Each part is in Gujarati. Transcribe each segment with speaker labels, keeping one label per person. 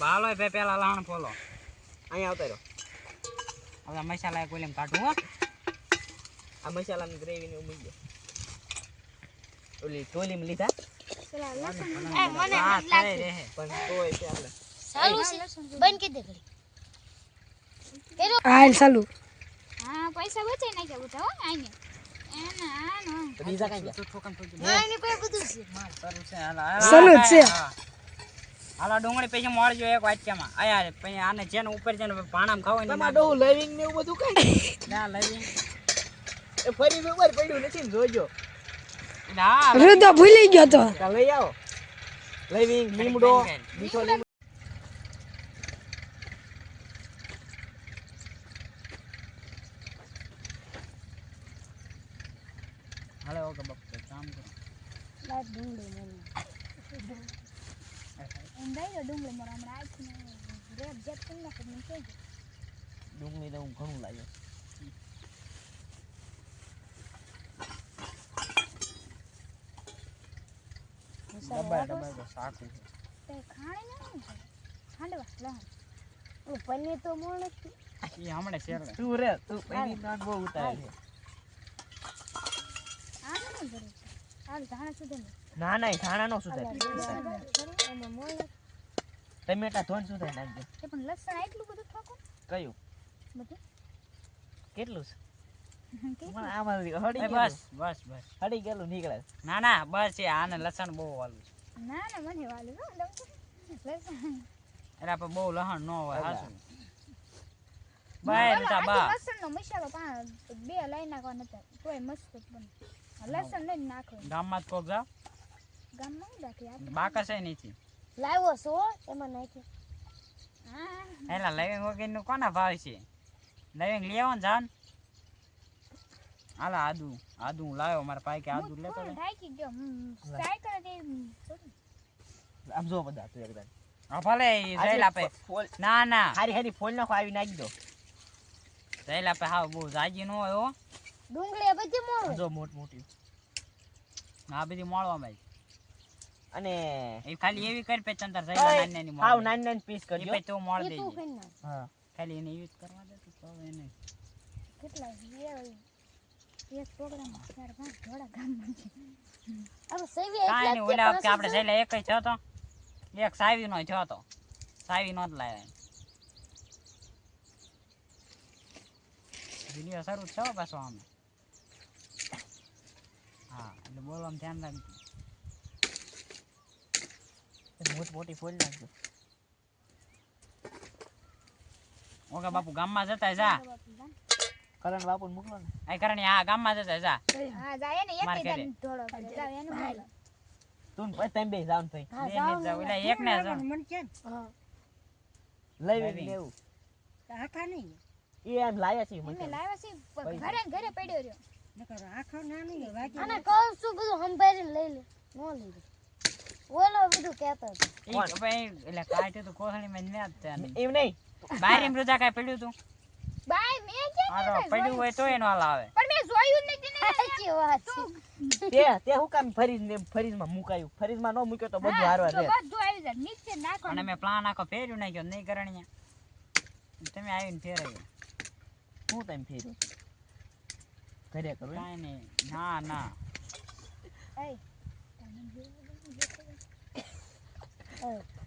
Speaker 1: બાલો ભાઈ પેલા લાણ ફોલો
Speaker 2: અહીંયા આવતા રહ્યો
Speaker 1: હવે મસાલા કોઈલેમ કાઢું હો
Speaker 2: આ મસાલાની ગ્રેવી ને ઉમી ગયો ઓલી ટોલીમાં લીધા
Speaker 3: પેલા લસણ
Speaker 1: મને
Speaker 3: મને
Speaker 1: હા
Speaker 3: લાગે
Speaker 1: રહે
Speaker 2: પણ તોય છે આપણે
Speaker 3: સારું છે બંધ કરી દે ઘડી
Speaker 4: હાલ ચાલુ
Speaker 3: હા પૈસા બચાઈ નાખ્યા બધા હો આઈને એના આનો
Speaker 2: તો બીજા કઈ ગયા
Speaker 1: તું ઠોકન ઠોકી
Speaker 3: આઈને કોઈ બધું છે
Speaker 1: માર સારું છે હાલા
Speaker 4: સલું જ છે.
Speaker 1: હાલા ડુંગળી પૈસા મળજો એક વાટકામાં આયા પછી આને જેને ઉપર જેને પાણામાં ખાવ ને
Speaker 2: તમાર ડો લવિંગ ને એવું બધું કઈ
Speaker 1: ના લઈ
Speaker 2: એ ફરી ઉપર પડ્યું નથી ને જોજો
Speaker 1: હા
Speaker 4: રુદો ભૂલી ગયો તો
Speaker 2: કા લઈ આવો લવિંગ લીમડો મીઠો લીમડો
Speaker 1: હાલે ઓકે બપ કામ કરો
Speaker 3: લાઈટ ડુંગળી મને એમ દઈ ડુંગળી મોર હમણાં આખી ને રેપ જેટ કરી નાખે મને કહેજો
Speaker 2: ડુંગળી તો હું ઘણું લાગ્યો
Speaker 1: ડબ્બા ડબ્બા તો સાકું છે
Speaker 3: તે ખાણી ના છે ખાંડવા લહણ ઓ પનીર તો મોણ નથી
Speaker 1: એ હમણે શેર
Speaker 2: તું રે તું એની નાન બહુ ઉતારે છે
Speaker 3: આ ન ભરે છે આ ધાણા સુધી
Speaker 2: ના ના ધાણા નો સુધાર
Speaker 3: એમાં મોણ
Speaker 2: ટમેટા ધોન સુધાર નાખજો
Speaker 3: તે પણ લસણ એટલું બધું ઠોકો
Speaker 2: કયું
Speaker 3: બધું
Speaker 2: કેટલું છે
Speaker 3: કે
Speaker 2: પણ આમાં હડી
Speaker 1: બસ
Speaker 2: ગયેલું
Speaker 1: બસ બસ
Speaker 2: હડી ગયેલું નીકળે
Speaker 1: ના ના બસ એ આને લસણ બહુ વાલું છે
Speaker 3: ના ના મને વાલું હો લસણ
Speaker 1: એટલે આપણે બહુ લહણ ન હોય
Speaker 2: અલા.
Speaker 1: હાસું બાય બેટા બા
Speaker 3: લસણનો મસાલો બે લઈ નાખવા નતા તોય મસ્ત બને લસણ નહીં નાખો
Speaker 1: ગામમાં જ કોક જાવ
Speaker 3: ગામમાં હું રાખી આ
Speaker 1: બાકસ એ નથી
Speaker 3: લાવ્યો છો એમાં નાખી હા
Speaker 1: એલા લવિંગ વગેરેનું કોના ભાવ છે લવિંગ લેવો ને જાન હાલા આદુ આદુ હું લાવ્યો મારા પાસે કે આદુ લેતો
Speaker 3: હું ઢાકી ગયો સાયકલ દે
Speaker 2: આમ જો બધા તું એકદમ
Speaker 1: હા ભલે ઈ જઈલ આપે
Speaker 2: ફોલ
Speaker 1: ના ના
Speaker 2: હારી હારી ફોલ નાખો આવી નાખી દો
Speaker 1: જઈલ આપે હા બહુ જાજી ન હોય હો
Speaker 3: ડુંગળી બધી મોળ
Speaker 2: જો મોટ મોટી
Speaker 1: આ બધી મળવા ભાઈ
Speaker 2: અને
Speaker 1: એ ખાલી એવી કરી પે ચંતર જઈલ નાની નાની
Speaker 2: હાવ
Speaker 1: મોળ
Speaker 2: નાની નાની પીસ
Speaker 1: એ
Speaker 2: કરજો
Speaker 1: પે તું મોળ
Speaker 3: એ
Speaker 1: દેજે
Speaker 3: તું ખાઈ નાખ
Speaker 2: હા
Speaker 1: ખાલી એને યુઝ કરવા દે તો એને
Speaker 3: કેટલા એક પ્રોગ્રામ 4-5 જોડા ગામમાં છે હવે સેવી
Speaker 1: કાંઈ નહીં
Speaker 3: એટલા
Speaker 1: ઓલા વખતે આપણે જઈલે એક જ થયો તો એક સાવી નો થયો તો સાવી નો જ લાવ્યા વિડીયો શરૂ જ છે પાછો આમે હા એટલે બોલવામાં ધ્યાન રાખજો
Speaker 2: મોટ મોટી ફોલ નાખજો
Speaker 1: ઓકે બાપુ ગામમાં જતા જા
Speaker 2: કરણ બાપુ મોકલો ને
Speaker 1: આ કરણી હા ગામમાં જતા જા
Speaker 3: હા જાય ને
Speaker 1: માર
Speaker 3: એક
Speaker 1: ઘરે.
Speaker 3: જ ધોળો કરે જાવ એને મારી
Speaker 2: તું પછી તમે બે જાવ થઈ
Speaker 3: હા
Speaker 1: બે ને જાવ એટલે એક ને જાવ
Speaker 3: હા
Speaker 2: લઈ
Speaker 1: લવિંગ.
Speaker 2: લેવું એ એમ લાયા છે
Speaker 3: એમને
Speaker 2: મને
Speaker 3: લાવ્યા છે પણ ઘરે ને ઘરે પડ્યો રહ્યો
Speaker 5: અને કહું છું બધું સંભાળીને લઈ લે નો લઈ લે ઓલો બધું કહેતો હતો
Speaker 1: ઈ ભાઈ એટલે કાઢ્યું તો કોથળીમાં જ મેં જ તે
Speaker 2: એમ નહીં
Speaker 1: બારી મૃદા કાંઈ પડ્યું તું
Speaker 3: બાય મેં ક્યાં
Speaker 1: હારો પડ્યું હોય તો એનો હાલ આવે
Speaker 3: પણ મેં જોયું જ નથી ને
Speaker 5: સાચી વાત છે
Speaker 2: તે હું કામ ફરીજમાં મુકાયું ફરીજમાં ન મૂક્યો તો બધું હારવા
Speaker 3: તો
Speaker 2: રહે
Speaker 3: બધું આવી જાય નીચે નાખો
Speaker 1: અને મેં પ્લાન આખો ફેર્યું નાખ્યો નહીં કરણીયા તમે આવીને ફેરાયો
Speaker 2: હું તમે ફેર્યો ઘરે કરું એમ?
Speaker 1: કાંઈ નહીં ના ના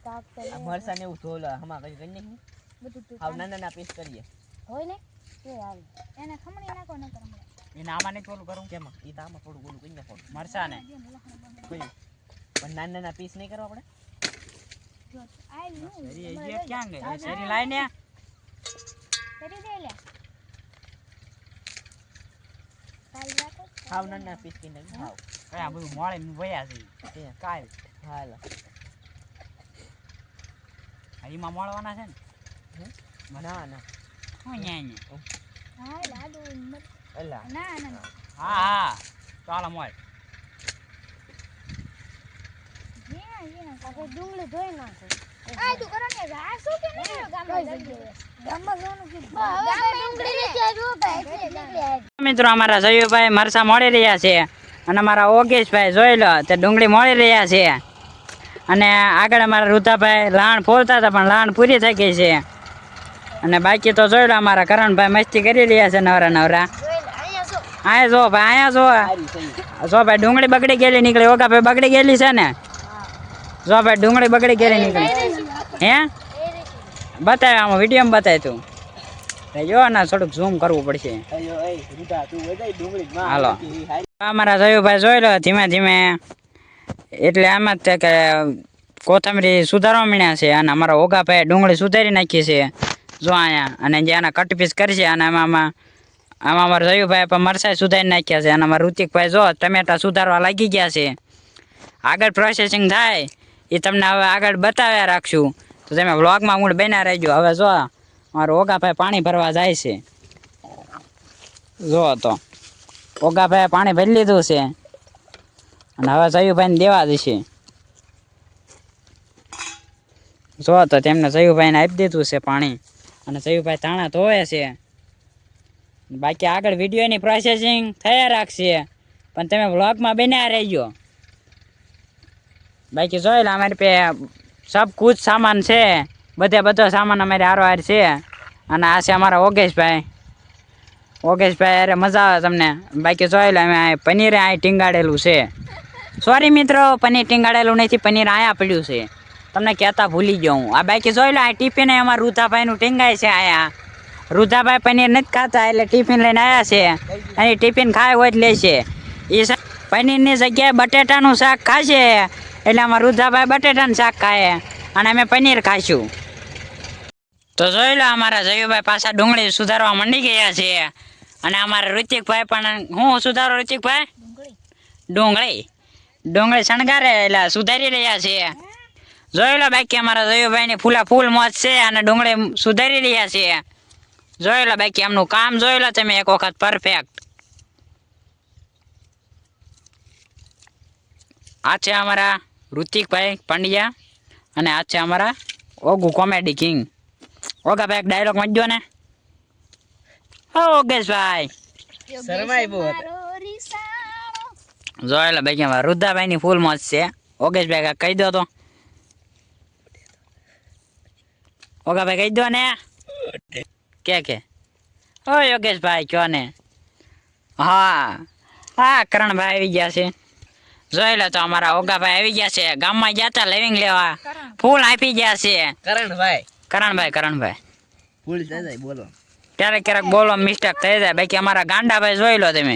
Speaker 5: કાક તો
Speaker 2: આ મરસા ને એવું ધોલ હમા કઈ કરી નાખ્યું
Speaker 3: બધું તું
Speaker 2: હાવ નાના નાના પીસ કરીએ
Speaker 5: હોય ને એ હાલ
Speaker 3: એને ખમણી નાખો ન કરો
Speaker 1: એને આમાં નહીં ઓલું કરું
Speaker 2: કેમાં ઈ તો આમાં થોડું ઓલું કરી નાખો
Speaker 1: મરસા ને
Speaker 2: કોઈ પણ નાના નાના પીસ નહીં કરવા આપણે
Speaker 1: શેરી એ ક્યાં ગઈ શેરી લાઈને
Speaker 3: કરી દે લે કાલ રાખો
Speaker 2: હાવ નાના નાના પીસ કરી નાખ્યું હાવ
Speaker 1: કયા બધું મોળે વયા છે
Speaker 2: તે
Speaker 1: કાલ
Speaker 2: હાલ
Speaker 1: એમાં મળવાના છે ને
Speaker 2: ના ના
Speaker 1: હું ન્યા
Speaker 3: હા લાડુ
Speaker 2: અલા
Speaker 3: ના ના
Speaker 1: હા હા ચાલો મોળ
Speaker 5: આપણે ડુંગળી ધોઈ નાખો
Speaker 3: આ તું કરો ને આ શું કે નહીં ગામમાં જઈએ
Speaker 5: ગામમાં જવાનું કીધું ગામમાં ડુંગળી નથી આવ્યો ભાઈ એટલે નીકળી આવી
Speaker 1: મિત્રો અમારા જયુભાઈ મરસા મળી રહ્યા છે અને અમારા ઓગેશભાઈ જોઈ લો તે ડુંગળી મળી રહ્યા છે અને આગળ અમારા રુતાભાઈ લાણ ફોલતા હતા પણ લાણ પૂરી થઈ ગઈ છે. અને બાકી તો જોઈ લો અમારા કરણભાઈ મસ્તી કરી રહ્યા છે નવરા નવરા. અહીંયા જો ભાઈ અહીંયા જો ભાઈ ડુંગળી બગડી ગયેલી નીકળી. ઓકા ભાઈ બગડી ગયેલી છે ને. જો ભાઈ ડુંગળી બગડી ગયેલી નીકળી. હે બતાવે આમાં વિડીયોમાં બતાય તું જો ને થોડુંક ઝૂમ કરવું પડશે. હાલો અમારા જયુભાઈ જોઈ લો ધીમે ધીમે. એટલે આમ જ તે કે કોથમરી સુધારવા મીણ્યા છે. અને અમારા ઓગાભાઈ ડુંગળી સુધારી નાખી છે જો અહીંયા. અને જે આના કટ પીસ કરશે અને આમાં અમારા જયુભાઈ પણ મરચાઈ સુધારી નાખ્યા છે. અને અમારા ઋતિકભાઈ જો ટમેટા સુધારવા લાગી ગયા છે. આગળ પ્રોસેસિંગ થાય એ તમને હવે આગળ બતાવ્યા રાખશું. તો તમે વ્લોગમાં મૂળ બન્યા રહેજો. હવે જો મારો ઓગાભાઈ પાણી ભરવા જાય છે. જો તો ઓગાભાઈ પાણી ભરી લીધું છે અને હવે જયુભાઈને દેવા દેશે. જો તો તેમને જયુભાઈને આપી દીધું છે પાણી. અને જયુભાઈ તાણા ધોવે છે. બાકી આગળ વિડીયોની પ્રોસેસિંગ થયા રાખશે પણ તમે વ્લોગમાં બન્યા રહેજો. બાકી જોઈ લો અમારી પે સબ કુછ સામાન છે. બધો સામાન અમારી હારો છે. અને આ છે અમારા ઓગેશભાઈ અરે મજા આવે તમને. બાકી જોઈ લો અમે પનીર અહીં ટીંગાડેલું છે. સોરી મિત્રો પનીર ટીંગાડેલું નથી, પનીર અહીંયા પડ્યું છે. તમને કહેતા ભૂલી ગયો હું. આ બાકી જોઈ લો આ ટિફિન અમારા રુધાભાઈનું ટીંગાય છે અહીંયા. રુધાભાઈ પનીર નથી ખાતા એટલે ટિફિન લઈને આવ્યા છે. અને ટિફિન ખાય હોય જ લેશે. એ પનીરની જગ્યાએ બટેટાનું શાક ખાશે એટલે અમારા રુધાભાઈ બટેટાનું શાક ખાય અને અમે પનીર ખાઈશું. તો જોઈ લો અમારા જયુભાઈ પાછા ડુંગળી સુધારવા માંડી ગયા છે. અને અમારા ઋતિકભાઈ પણ હું સુધારો ઋતિકભાઈ ડુંગળી શણગારે એટલે સુધારી રહ્યા છે. જોઈ લો બાકી અમારા જયુભાઈની ફૂલ મોજ છે અને ડુંગળી સુધારી રહ્યા છે. જોઈ લો બાકી એમનું કામ જોઈ લો તમે એક વખત પરફેક્ટ. આ છે અમારા ઋતિકભાઈ પંડ્યા અને આ છે અમારા ઓગુ કોમેડી કિંગ. ઓગાભાઈ એક ડાયલોગ વાંચજો ને. ઓગેશભાઈ
Speaker 2: શરમાઈ બહુ
Speaker 1: જોઈ લો બાકી અમારા રુદ્ધાભાઈની ફૂલ મોજ છે. ઓગેશભાઈ કહી દો તો. ઓગાભાઈ કહી દો ને. કે ઓ યોગેશભાઈ કયો ને. હા કરણભાઈ આવી ગયા છે. જોઈ લો તો અમારા ઓગાભાઈ આવી ગયા છે. ગામમાં ગયા હતા લેવિંગ લેવા. ફૂલ આપી ગયા છે. કરણભાઈ
Speaker 2: ભૂલ થઈ જાય બોલો.
Speaker 1: ક્યારેક બોલો મિસ્ટેક થઈ જાય. બાકી અમારા ગાંડાભાઈ જોઈ લો તમે.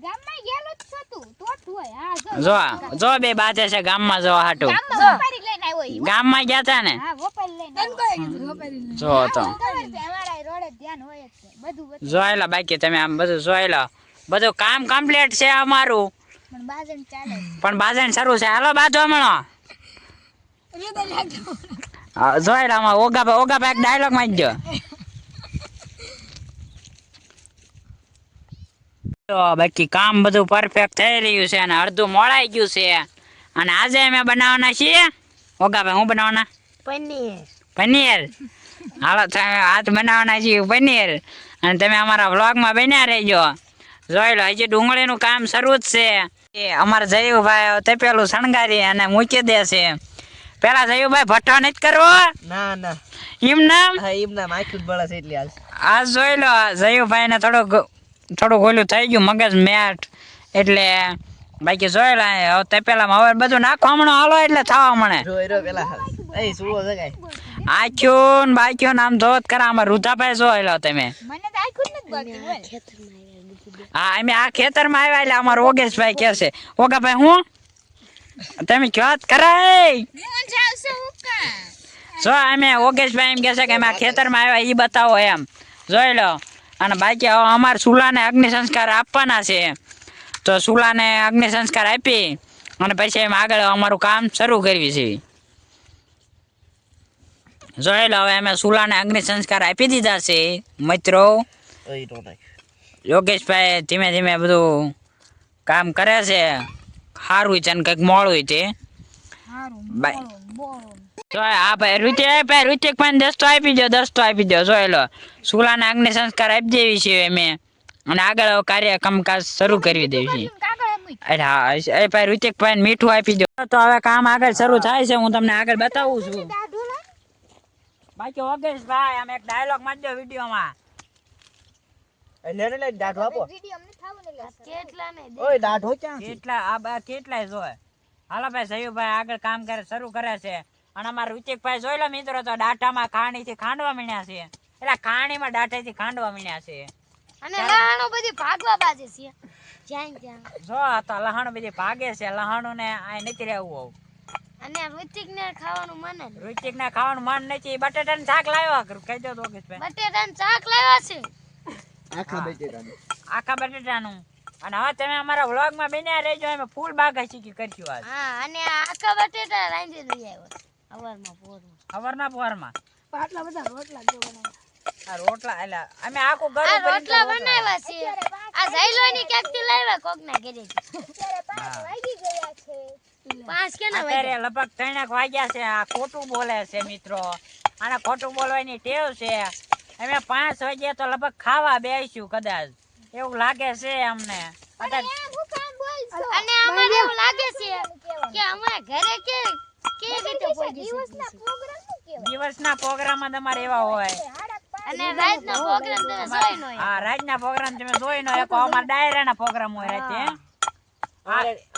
Speaker 3: ગામમાં ગયેલો જ છું તો હોય. હા
Speaker 1: જો બે બાજે છે ગામમાં જવા હાટું.
Speaker 3: વપારી લઈને આવ્યો ઈ.
Speaker 1: ગામમાં ગયા હતા ને.
Speaker 3: હા વપારી લઈને આવ્યો.
Speaker 1: જો તો
Speaker 3: અમારા રોડે ધ્યાન હોય જ છે. બધું
Speaker 1: જોઈ લો બાકી તમે આમ બધું જોઈ લો. બધું કામ કમ્પ્લીટ છે અમારું.
Speaker 3: પણ બાજન ચાલે.
Speaker 1: પણ બાજણ શરૂ છે. હાલો બાજુ હમણાં જોઈ લો આમાં ઓગાભાઈ એક ડાયલોગ માં જ બાકી કામ બધું પરફેક્ટ થઈ રહ્યું છે અને અડધું મોડાઈ ગયું છે. અને આજે અમે બનાવવાના છીએ ઓગાભાઈ હું બનાવવાના પનીર. હાલો આજ બનાવવાના છીએ પનીર. અને તમે અમારા વ્લોગમાં બન્યા રહેજો. જોઈ લો હજી ડુંગળીનું કામ શરૂ જ છે. અમારા જયુભાઈ તપેલું શણગારી અને મૂકી દે છે. પેલા જયુભાઈ ભઠ્ઠો નથી કરવો.
Speaker 2: ના
Speaker 1: એમ નામ
Speaker 2: આખું જ બળે છે એટલે
Speaker 1: આજ જોઈ લો જયુભાઈ ને થોડુંક ઓલું થઈ ગયું મગજ મેટ એટલે. બાકી જોઈ લો હવે તપેલામાં હવે બધું નાખવા હમણાં હાલો એટલે થવા મળે. આખ્યું ને બાખ્યું આમ ધોત કરા. આમાં રુધાભાઈ જોઈ લો તમે.
Speaker 3: મને તો આખું જ નથી બાકી.
Speaker 1: હા અમે આ ખેતરમાં આવ્યા એટલે અમારો ઓગેશભાઈ કે છે. ઓગાભાઈ હું તમે કયો કરાય
Speaker 3: હું જાઉં છું ઉકા.
Speaker 1: જો અમે ઓગેશભાઈ એમ કે છે કે અમે આ ખેતરમાં આવ્યા એ બતાવો એમ. જોઈ લો. અને બાકી અમારે ચૂલાને અગ્નિ સંસ્કાર આપવાના છે. તો ચૂલાને અગ્નિ સંસ્કાર આપી અને પછી એમ આગળ અમારું કામ શરૂ કરવી છે. જોઈ લો હવે અમે ચૂલાને અગ્નિ સંસ્કાર આપી દીધા છે મિત્રો. યોગેશભાઈ ધીમે ધીમે બધું કામ કરે છે. સારું છે ને કંઈક મોડું છે. હા ભાઈ ઋતિકભાઈ દસ્તો આપી દો. જોઈ લો ચૂલાને અગ્નિ સંસ્કાર આપી દેવી છે અમે. અને આગળ કાર્ય કામકાજ શરૂ કરી દેવી છે. અરે હા એ ભાઈ ઋતિકભાઈ ને મીઠું આપી દો તો હવે કામ આગળ શરૂ થાય છે હું તમને આગળ બતાવું છું બાકી ઓગેશભાઈ આમ એક ડાયલોગ મારી દો વિડીયોમાં
Speaker 2: એટલે દાઢો આપો
Speaker 3: વિડિયો અમને થાવું ને એટલે
Speaker 5: કેટલા ને
Speaker 2: ઓય દાઢો ક્યાં છે
Speaker 1: કેટલા આ કેટલાય જોય હાલો ભાઈ સયુભાઈ આગળ કામ કરે શરૂ કરે છે અને અમારા ઋતિકભાઈ જોઈ લો મિત્રો તો ડાટામાં ખાણીથી ખાંડવા મીણ્યા છે એટલે ખાણીમાં ડાઠેથી ખાંડવા મીણ્યા છે
Speaker 5: અને લહાણો બધી ભાગવા બાજે છે જ્યાં ત્યાં
Speaker 1: જો આ તો લહાણ બધી ભાગે છે લહાણું ને આ નથી રહેવું
Speaker 5: અને ઋતિક ને ખાવાનું મને ને
Speaker 1: ઋતિક ને ખાવાનું મન નથી બટાટાનું શાક લાવ્યા કહી દો તો ઓગેશભાઈ
Speaker 5: બટેટાનું શાક લાવ્યા છે
Speaker 2: આખા બેટેટાનું
Speaker 1: આખા બટાટાનું અને હવે તમે અમારા વ્લોગ માં બન્યા રહેજો અમે ફૂલ બાગાશી કરશું આજ
Speaker 5: હા અને આ આખા બટેટા રાંધી લઈ આવ્યો સવારમાં પોરમાં
Speaker 1: ખબરના પોરમાં
Speaker 3: આટલા બધા રોટલા જો બનાવ્યા
Speaker 1: આ રોટલા એટલે અમે આખું
Speaker 5: આ
Speaker 1: ઘર
Speaker 5: રોટલા બનાવ્યા છે આ ઝાઈલોની ક્યાંકથી લાવ્યા કોકના ઘરેથી
Speaker 3: અત્યારે 5 વાગી ગયા છે
Speaker 5: પાંચ કેના
Speaker 1: અત્યારે લગભગ 3 વાગ્યા છે આ ખોટું બોલે છે મિત્રો આને ખોટું બોલવાની ટેવ છે અમે 5 વાગ્યા તો લગભગ ખાવા બેસીશું કદાચ એવું લાગે છે અમને અત્યારે
Speaker 3: હું કામ બોલছো
Speaker 5: અને અમારે એવું લાગે છે કે અમે ઘરે કે રીતે પહોંચી
Speaker 3: દિવસના પ્રોગ્રામ નું કેવાય
Speaker 1: દિવસના પ્રોગ્રામ તમારે એવા હોય
Speaker 5: અને રાતનો પ્રોગ્રામ તમે જોઈ નો
Speaker 1: હા રાતના પ્રોગ્રામ તમે જોઈ નો એક અમારા ડાયરાના પ્રોગ્રામ હોય રાતે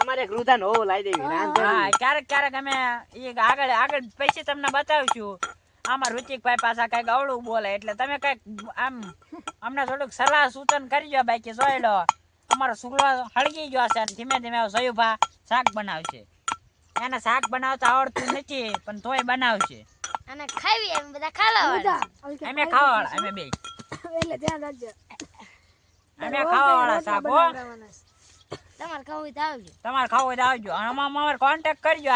Speaker 2: અમારે એક રુધાન હોવો લાવી દેવી
Speaker 1: હા ક્યારેક ક્યારેક અમે ઈ આગળ પછી તમને બતાવીશું આમાં ઋતિકભાઈ પાછા કઈક અવળું બોલે એટલે તમે કઈક આમ અમને થોડુંક સલાહ સૂચન કરજો બાકી જોઈ લો અમારો સુગલો હળગી ગયો છે અને ધીમે ધીમે સયુભા શાક બનાવશે એને શાક બનાવતા આવડતું નથી પણ તોય બનાવશે
Speaker 5: અને ખાવી એમ બધા ખાવાવાળા
Speaker 1: અમે ખાવાવાળા અમે બે
Speaker 3: એટલે ધ્યાન રાખજો
Speaker 1: અમે ખાવાવાળા શાક હો
Speaker 5: તમારે ખાવું હોય તો આવજો
Speaker 1: તમારે ખાવું હોય તો આવજો અને અમારે કોન્ટેક્ટ કરજો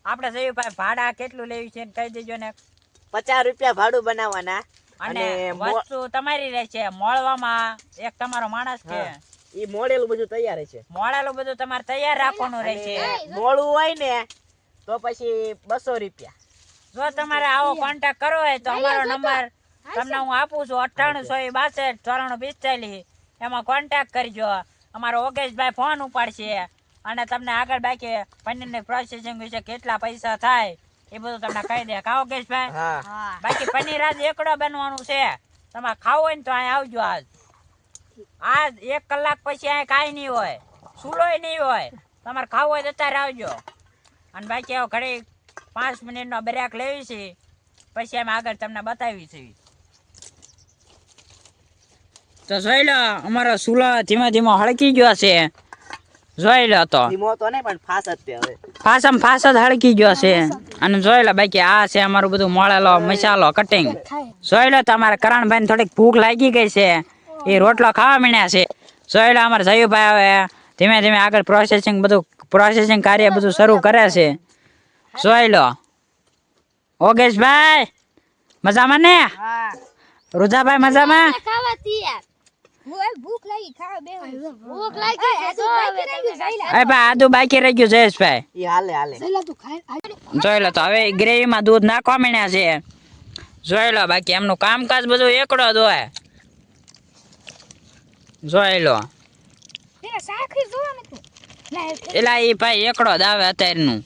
Speaker 1: આપણે સયુભાઈ ભાડા કેટલું લેવી છે કહી દેજો ને
Speaker 2: 50 રૂપિયા ભાડું બનાવવાના
Speaker 1: અને વસ્તુ તમારી રહેશે મોળવામાં એક તમારો માણસ છે
Speaker 2: ઈ મોડેલું બધું તૈયાર છે
Speaker 1: મોળેલું બધું તમારે તૈયાર રાખવાનું રહેશે
Speaker 2: મોળું હોય ને તો પછી 200 રૂપિયા
Speaker 1: જો તમારે આવો કોન્ટેક્ટ કરવો હોય તો અમારો નંબર તમને હું આપું છું 9862 9445 એમાં કોન્ટેક્ટ કરજો અમારો ઓગેશભાઈ ફોન ઉપાડશે અને તમને આગળ બાકી પનીરની પ્રોસેસિંગ વિશે કેટલા પૈસા થાય એ બધું તમને કહી દે કા ઓગેશભાઈ
Speaker 2: હા
Speaker 1: બાકી પનીર આજ એકડો બનવાનું છે તમારે ખાવું હોય ને તો અહીં આવજો આજ 1 કલાક પછી અહીં કાંઈ નહીં હોય સુલોય નહીં હોય તમારે ખાવું હોય તો અત્યારે આવજો અને બાકી આવો ઘડી 5 મિનિટનો બ્રેક લેવી છે પછી અમે આગળ તમને બતાવી છે તો જોઈ લો અમારો સુલો ધીમે ધીમે હળકી ગયો છે જોઈ લો તો
Speaker 2: ધીમો તો નહીં પણ ફાસ જ તે હવે
Speaker 1: ફાસ જ હળકી ગયો છે અને જોઈ લો બાકી આ છે અમારું બધું મોળેલો મસાલો કટિંગ જોઈ લો તમારે કરણભાઈ ને થોડીક ભૂખ લાગી ગઈ છે એ રોટલો ખાવા મીણ્યા છે જોઈ લો અમારે જયુભાઈ હવે ધીમે ધીમે આગળ પ્રોસેસિંગ કાર્ય બધું શરૂ કરે છે જોઈ લો ઓગેશભાઈ મજામાં ને રુજાભાઈ મજામાં
Speaker 5: ખાવા તૈયાર
Speaker 3: ભૂખ લાગી ખાવા બે
Speaker 5: ભૂખ લાગી છે તો હવે તમે
Speaker 1: ભાઈ આદુ બાકી રહી ગયું જયેશભાઈ
Speaker 2: ઈ હાલે
Speaker 3: પેલા તું ખાઈ
Speaker 1: જોઈ લો તો હવે ગ્રેવીમાં દૂધ નાખવા માંડ્યા છે જોઈ લો બાકી એમનું કામકાજ બધું એકડો જ હોય જોઈ લો
Speaker 3: તેના સાખી જોવા ને તું
Speaker 1: એલા એ ભાઈ એકડો જ આવે અત્યારનું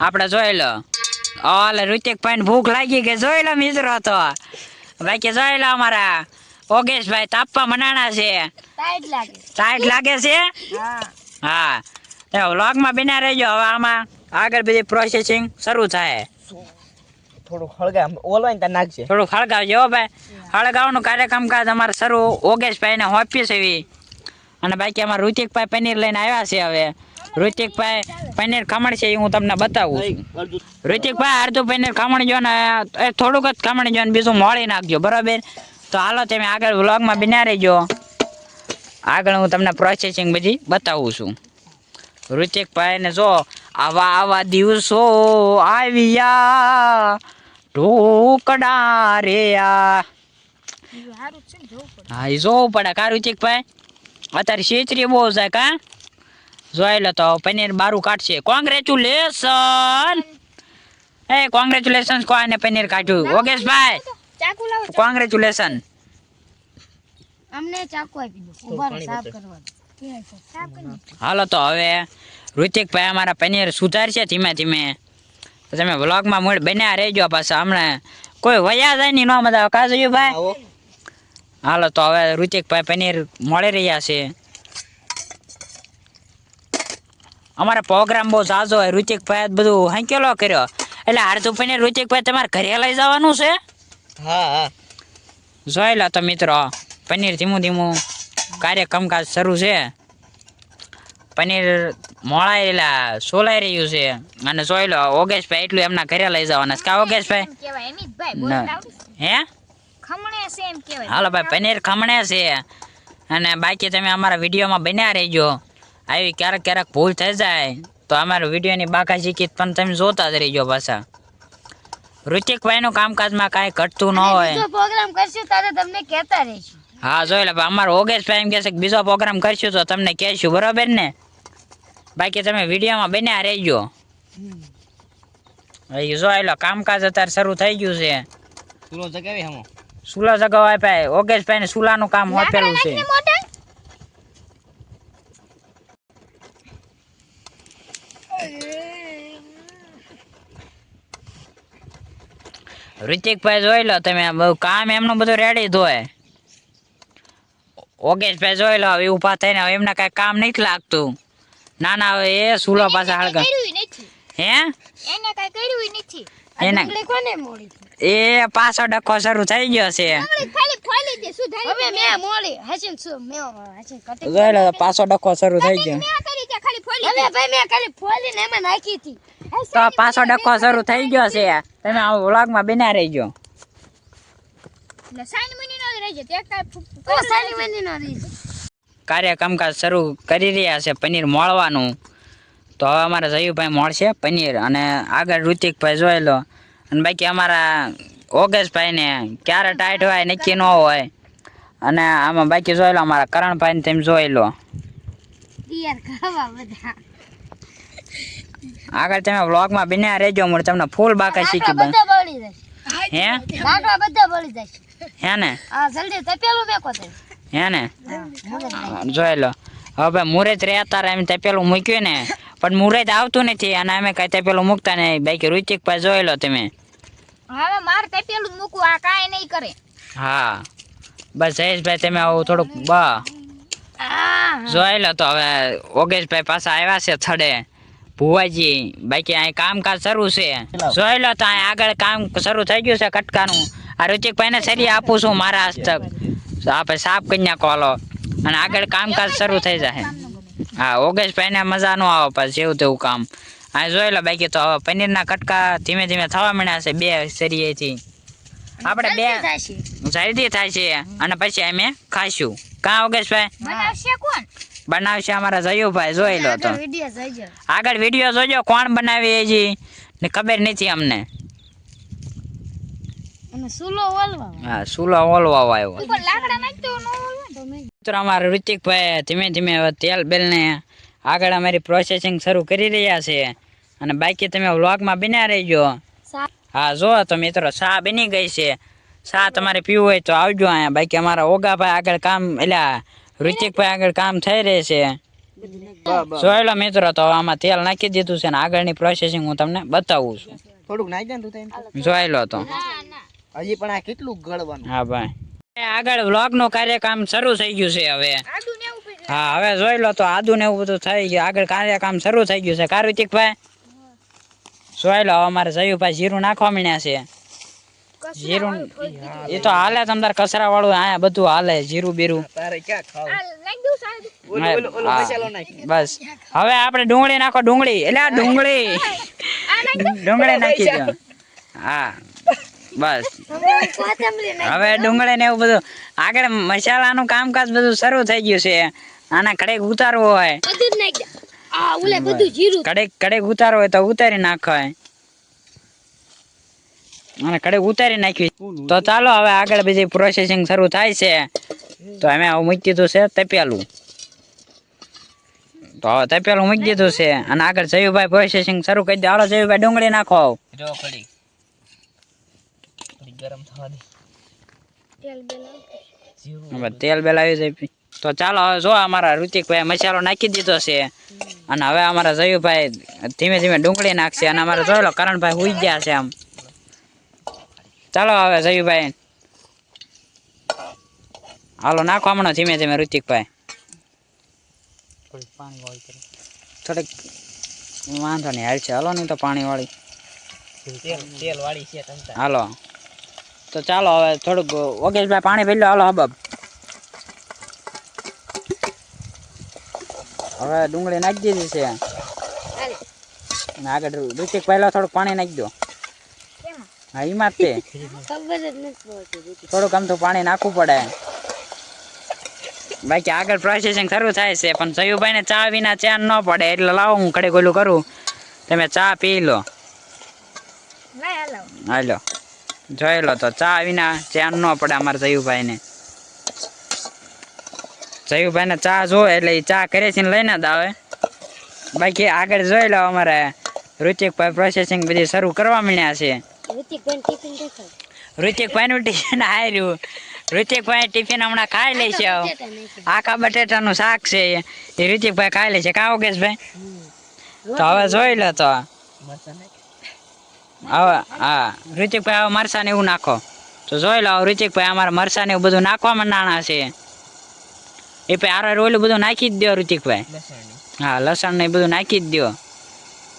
Speaker 1: આપણે જોઈ લો ઓલે ઋતિકભાઈ ભૂખ લાગી ગઈ જોઈ લો મિત્રો તો બાકી જોઈ લો અમારા ઓગેશભાઈ તાપવા મનાણા છે ટાઈટ લાગે છે હા વ્લોગમાં બન્યા રહેજો હવે આમાં આગળ બધી પ્રોસેસિંગ શરૂ થાય
Speaker 2: થોડું હળગા ઓલો ને નાખશે
Speaker 1: થોડુંક હળગાવજો ભાઈ હળગાવવાનું કાર્યક્રમકાજ અમારે શરૂ ઓગેશભાઈને હોપી છે અને બાકી અમારે ઋતિકભાઈ પનીર લઈને આવ્યા છે હવે ઋતિકભાઈ પનીર ખમણ છે એ હું તમને બતાવું છું ઋતિકભાઈ અડધું પનીર ખમણજો ને થોડુંક જ ખમણજો ને બીજું મોળી નાખજો બરાબર તો હાલો તમે આગળ વ્લોગમાં બન્યા રહેજો આગળ હું તમને પ્રોસેસિંગ બધી બતાવું છું ઋતિકભાઈ ને જો આવા દિવસો આવ્યા ઢોકડા રે હા એ જોવું પડે કા ઋતિકભાઈ અત્યારે શેતરી બહુ છે કા જોઈ લો તો પનીર બારું કાઢશે કોંગ્રેચ્યુલેશન કોંગ્રેચ્યુલેશન કોને પનીર કાઢ્યું ઓગેશભાઈ
Speaker 3: ચાકુ લાવો
Speaker 1: કોંગ્રેચ્યુલેશન
Speaker 5: અમને ચાકુ આપી દો ઉભા સાફ કરવા
Speaker 3: સાફ કરી
Speaker 1: હાલો તો હવે ઋતિકભાઈ અમારા પનીર સુધારશે ધીમે ધીમે. તો તમે વ્લોગમાં મૂળ બન્યા રહેજો પાછા. હમણાં કોઈ વયા જાય નહીં, ન મજા આવે. કાજુ ભાઈ
Speaker 2: આવો
Speaker 1: હાલો તો હવે ઋતિકભાઈ પનીર મળી રહ્યા છે. અમારે પ્રોગ્રામ બહુ ઝાઝો હોય. ઋતિકભાઈ બધું હાંકેલો કર્યો એટલે અડધું પનીર ઋતિકભાઈ તમારે ઘરે લઈ જવાનું છે.
Speaker 2: હા
Speaker 1: જોઈ લો તો મિત્રો, પનીર ધીમું ધીમું કાર્ય કામકાજ શરૂ છે. પનીર મોળાયેલા સોલાઈ રહ્યું છે. અને જોઈ લો ઓગેશભાઈ એટલું એમના ઘરે લઈ જવાના છે. કા ઓગેશભાઈ?
Speaker 3: એમ કહેવાય અમિતભાઈ
Speaker 1: ના.
Speaker 3: બોલતા આવડે છે?
Speaker 1: હે
Speaker 3: ખમણે છે એમ કહેવાય.
Speaker 1: હાલો ભાઈ, પનીર ખમણે છે. અને બાકી તમે અમારા વિડીયોમાં બન્યા રહેજો. આવી ક્યારેક ક્યારેક ભૂલ થઈ જાય તો અમારા વિડીયોની બાકા શીખી પણ તમે જોતા જ રહીજો પાછા. ઋતિકભાઈનું કામકાજમાં કાંઈ ઘટતું ન હોય.
Speaker 5: બીજો પ્રોગ્રામ કરશું ત્યારે તમને કહેતા રહીશું.
Speaker 1: હા જોઈ લે, અમારો ઓગેશભાઈ એમ કહેશે કે બીજો પ્રોગ્રામ કરશું તો તમને કહેશું, બરોબર ને? બાકી તમે વિડીયોમાં બન્યા રહેજો. હવે જોઈ લો કામકાજ અત્યારે શરૂ થઈ ગયું છે.
Speaker 2: સુરો જગાવી હમો
Speaker 1: સુલા જગાવાય ભાઈ. ઓગેશભાઈ ને સુલાનું કામ હોપેલું છે.
Speaker 3: નાખીને મોઢે
Speaker 1: ઋતિકભાઈ જોઈ લો તમે, બહુ કામ એમનું બધું રેડી જ હોય. ઓગેશભાઈ જોઈ લો હવે ઊભા થઈને, હવે એમને કાંઈ કામ નથી લાગતું. ના ના હવે એ સુલો પાછા હળગા.
Speaker 3: કર્યું નથી.
Speaker 1: હે
Speaker 3: એને કાંઈ કર્યું નથી.
Speaker 1: એને
Speaker 5: ડુંગળી કોને મોડી
Speaker 1: એ પાછો ડખો શરૂ થઈ ગયો છે.
Speaker 3: ડુંગળી ખાલી ફોલી દે સુધારી.
Speaker 5: હવે મેં મોડી હસીન શું મેં હસીન કટિંગ
Speaker 1: જોઈ લો પાછો ડખો શરૂ થઈ ગયો.
Speaker 3: મેં કરી ત્યાં ખાલી ફોલી
Speaker 5: હવે ભાઈ મેં ખાલી ફોલીને એમાં નાખી હતી.
Speaker 1: તો પાછો ડખો શરૂ થઈ ગયો છે. તમે આ વ્લોગમાં બન્યા રહેજો.
Speaker 3: એટલે સાઈન મની નો રહેજે તે કાંઈ
Speaker 5: તો સાની મની નો રહી
Speaker 1: કાર્ય કામકાજ શરૂ કરી રહ્યા છે પનીર મોળવાનું. તો હવે અમારા જયુભાઈ મોળશે પનીર અને આગળ ઋતિકભાઈ જોઈ લો. અને બાકી અમારા ઓગેશભાઈને ક્યારે ટાઈટ હોય નક્કી ન હોય. અને આમાં બાકી જોઈ લો અમારા કરણભાઈને તેમ જોઈ લો.
Speaker 5: યાર ખાવા બધા
Speaker 1: આગળ તમે વ્લોગમાં બન્યા રહેજો, હું તમને ફૂલ બાકા શીખી બન.
Speaker 5: બધા બળી જાય
Speaker 1: હે
Speaker 5: લાકડા બધા બળી જાય
Speaker 1: હે ને
Speaker 5: આ જલ્દી તપેલું મેકો દે
Speaker 1: હે ને જોઈ લો. હવે ભાઈ મુરત રહેતા એમ તપેલું મૂક્યું ને, પણ મુરત આવતું નથી અને અમે કાંઈ તપેલું મૂકતા નહીં. બાકી ઋતિકભાઈ જોઈ લો તમે.
Speaker 3: હવે માર તે પેલું જ મૂકું, આ કાંઈ નહીં કરે.
Speaker 1: હા બસ જયેશભાઈ તમે આવું થોડુંક જોઈ લો. તો હવે ઓગેશભાઈ પાછા આવ્યા છે થડે ભુવાજી. બાકી અહીં કામકાજ શરૂ છે. જોઈ લો તો અહીં આગળ કામ શરૂ થઈ ગયું છે કટકાનું. આ ઋતિકભાઈને સરી આપું છું મારા હસ્તક. આપણે સાફ કરી નાખો હાલો અને આગળ કામકાજ શરૂ થઈ જાય. હા ઓગેશભાઈને મજા ન આવે પાછું જેવું તેવું કામ. હા જોઈ લો. બાકી તો હવે પનીરના કટકા ધીમે ધીમે થવા માંડ્યા છે બે સરીએથી. આપણે બે જલ્દી થાય છે અને પછી અમે ખાશું. કાં ઓગેશભાઈ?
Speaker 3: બનાવશે કોણ?
Speaker 1: બનાવશે અમારા જયુભાઈ. જોઈ લો તો
Speaker 5: વિડિયો જોઈજો
Speaker 1: આગળ વિડીયો જોજો કોણ બનાવી હજી ને ખબર નથી અમને.
Speaker 5: અને સુલો ઓલવા
Speaker 1: હા સુલો ઓલવા આવ્યો.
Speaker 3: ઉપર લાકડા નાખતો ન હોય
Speaker 5: તો મેં
Speaker 1: મિત્રો અમારા ઋતિકભાઈ ધીમે ધીમે હવે તેલ બેલને આગળ અમારી પ્રોસેસિંગ શરૂ કરી રહ્યા છે. અને બાકી તમે વ્લોગમાં બન્યા રહેજો. હા જો તો મિત્રો ચા બની ગઈ છે. ચા તમારે પીવું હોય તો આવજો અહીંયા. બાકી અમારા ઓગાભાઈ આગળ કામ એટલે ઋતિકભાઈ આગળ કામ થઈ રહે છે. જોઈ લો મિત્રો તો આમાં તેલ નાખી દીધું છે ને આગળની પ્રોસેસિંગ હું તમને બતાવું છું.
Speaker 2: થોડુંક નાઈ દે ને તું તો એમ
Speaker 1: જોઈ લો તો.
Speaker 2: હજી પણ આ કેટલું ગળવાનું.
Speaker 1: હા ભાઈ આગળ વ્લોગ નું કાર્યકામ શરૂ થઈ ગયું છે હવે.
Speaker 3: આડું ને ઉપર
Speaker 1: હા હવે જોઈ લો તો આદુ ને એવું બધું થઈ ગયું. આગળ કાર્યકામ શરૂ થઈ ગયું છે. કાર્તિકભાઈ જોઈ લો અમારે જયુભાઈ જીરું નાખવા માંડ્યા છે. જીરું એ તો હાલે તમતાર કચરા વાળું આયા બધું હાલે જીરું બીરું.
Speaker 2: તારે ક્યાં ખાવ
Speaker 3: આ નાખી દઉં સાહેબ.
Speaker 2: ઓલો મસાલો નાખી
Speaker 1: બસ હવે આપણે ડુંગળી નાખો. ડુંગળી એટલે આ ડુંગળી ડુંગળી નાખી દો. હા બસ હવે ડુંગળી ને એવું બધું આગળ મસાલાનું કામકાજ બધું શરૂ થઈ ગયું છે. આના કડેક ઉતારવું હોય
Speaker 5: બધું જ નાખી દે આ ઓલે બધું જીરું
Speaker 1: કડેક ઉતારવું હોય તો ઉતારી નાખાય. અને કડેક ઉતારી નાખ્યું. તો ચાલો હવે આગળ બીજી પ્રોસેસિંગ શરૂ થાય છે. તો અમે મૂકી દીધું છે તપેલું. તો હવે તપેલું મૂકી દીધું છે અને આગળ જયુભાઈ પ્રોસેસિંગ શરૂ કરી દે. હાલો જયુભાઈ ડુંગળી નાખો.
Speaker 2: જો કડી ગરમ થવા દે.
Speaker 3: તેલ બેલ
Speaker 1: હવે તેલ બેલ આવી જાય. તો ચાલો હવે જો અમારા ઋતિકભાઈ મસાલો નાખી દીધો છે અને હવે અમારા જયુભાઈ ધીમે ધીમે ડુંગળી નાખશે અને અમારે જોઈ લો કરણભાઈ હુઈ ગયા છે આમ. ચાલો હવે જયુભાઈ હાલો નાખો હમણાં ધીમે ધીમે ઋતિકભાઈ. થોડીક વાંધો નહીં હાલ છે હાલો નહીં તો પાણી વાળી
Speaker 2: તેલ વાળી છે તમતા.
Speaker 1: હાલો તો ચાલો હવે થોડુંક ઓગેશભાઈ પાણી પી લો હાલો હબબ. હવે ડુંગળી નાખી દીધી છે અને આગળ ઋતિક પહેલા થોડુંક પાણી નાખી દો. હા એમાં જ તે
Speaker 5: ખબર જ નથી પડતી.
Speaker 1: થોડુંક આમ તો પાણી નાખવું પડે બાકી આગળ પ્રોસેસિંગ શરૂ થાય છે પણ જયુભાઈને ચા વિના ચેન ન પડે એટલે લાવો હું ઘડીક ઓલું કરું તમે ચા પી લો.
Speaker 3: લાય હાલો
Speaker 1: હાલો જોઈ લો તો ચા વિના ચેન ન પડે અમારે જયુભાઈને. જયુભાઈને ચા જોવે એટલે એ ચા કરે છે ને લઈને જ આવે. બાકી આગળ જોઈ લો અમારે ઋતિકભાઈ પ્રોસેસિંગ બધી શરૂ કરવા માંડ્યા છે.
Speaker 5: ઋતિકભાઈ ટિફિન દેખાડ.
Speaker 1: ઋતિકભાઈનું ટિફિન હાર્યું. ઋતિકભાઈ ટિફિન હમણાં ખાઈ લેશે. આખા બટેટાનું શાક છે એ ઋતિકભાઈ ખાઈ લેશે કાં યોગેશભાઈ? તો હવે જોઈ લો તો હવે હા ઋતિકભાઈ હવે મરચાં ને એવું નાખો તો જોઈ લો ઋતિકભાઈ અમારે મરચાં ને એવું બધું નાખવામાં નાના છે એ પછી આરો ઓલું બધું નાખી જ દો ઋતિકભાઈ.
Speaker 2: લસણની
Speaker 1: હા લસણ ને એ બધું નાખી જ દો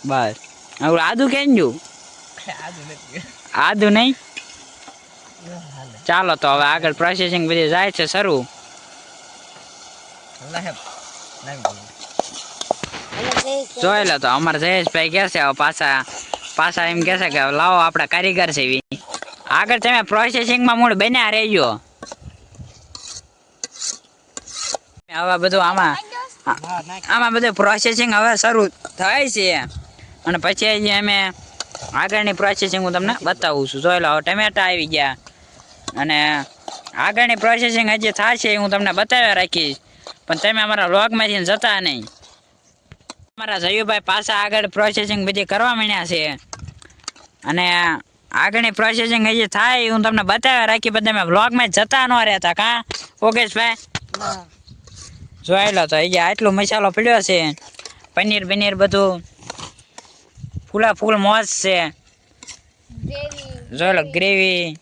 Speaker 1: બસ. હવે આદુ કેમ જો
Speaker 2: આદુ નથી.
Speaker 1: આદુ નહીં. ચાલો તો હવે આગળ પ્રોસેસિંગ બધી જાય છે શરૂ.
Speaker 2: લાહેબ નાખી દો.
Speaker 1: જોઈ લો તો અમારે જયેશભાઈ કહે છે હવે પાછા એમ કહે છે કે લાવો આપણા કારીગર છે ઈ. આગળ તમે પ્રોસેસિંગમાં મૂળ બન્યા રહેજો. હવે બધું આમાં બધું પ્રોસેસિંગ હવે શરૂ થાય છે અને પછી અમે આગળની પ્રોસેસિંગ હું તમને બતાવું છું. જોઈ લો ટમેટા આવી ગયા અને આગળની પ્રોસેસિંગ હજી થશે હું તમને બતાવ્યા રાખીશ પણ તમે અમારા વ્લોગમાંથી જતા નહીં. અમારા જયુભાઈ પાછા આગળ પ્રોસેસિંગ બધી કરવા માંડ્યા છે અને આગળની પ્રોસેસિંગ હજી થાય હું તમને બતાવ્યા રાખી પણ તમે વ્લોગમાં જતા ન રહેતા કાં યોગેશભાઈ? જોઈ લો તો અહીંયા આટલો મસાલો પડ્યો છે પનીર બનીર બધું ફૂલ મોજ છે. જોઈ લો ગ્રેવી